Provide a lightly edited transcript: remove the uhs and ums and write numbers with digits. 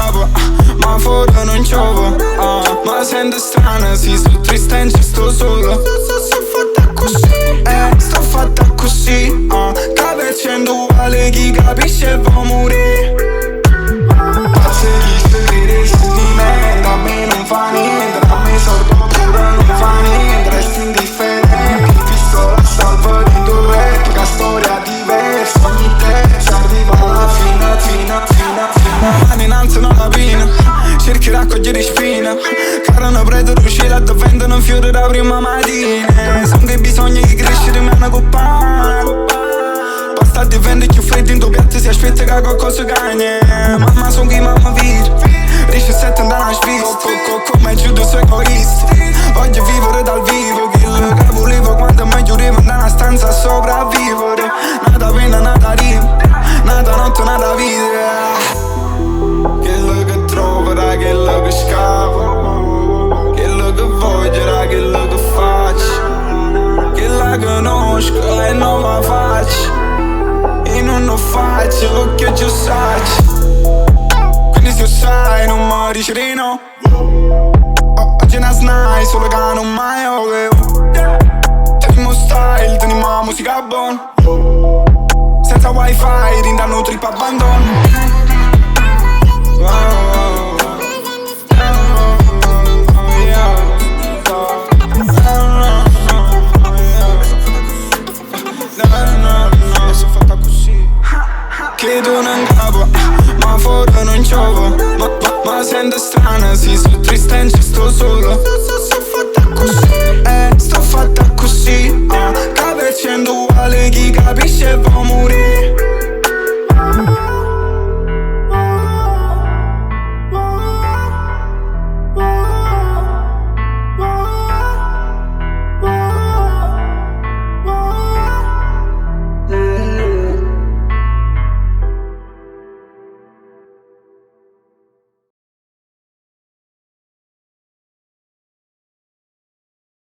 capo, ma fuori non c'ovo, ma sento strana, sì, sto triste e ci sto solo. Sto fatta così, sto fatta così, capecendo uguale, chi capisce va a morire. Se chi scrive su di me, a me non fa niente, a me sordo pure non fa niente, resti indifferente, pistola salvo di tuo rap, che storia diversa, ogni te ci arriva alla fine. Mani in alto non la pina, cerchi di raccogliere spina, carano preto uscire da vendono fiori da prima mattina, sono che bisogna che crescere mi hanno coppato. Basta diventa più freddo in tuo piatto, si aspetta che qualcosa cagna. Mamma son chi mamma vita, riesce a 70 anni svista, come giudo sei egoista. Voglio vivere dal vivo, quello che volevo quando è meglio arrivo in una stanza a sopravvivere. Nata pena, nata rima, nata notte, nata vita. Quello che trovo da quello che scappo, quello che voglio da quello che faccio, che la conosco e non la faccio. E non lo faccio perché già sai. Quindi se sai non mi dici di no. Oggi ne snai solo che non mai avevo. Teniamo style, teniamo la musica buona. Senza wifi rindanno trip abbandono. Chiedo un capo, ma fuori non c'ovo, ma sento strana, sì, sto triste e ci sto solo. Sto fatta così, capecendo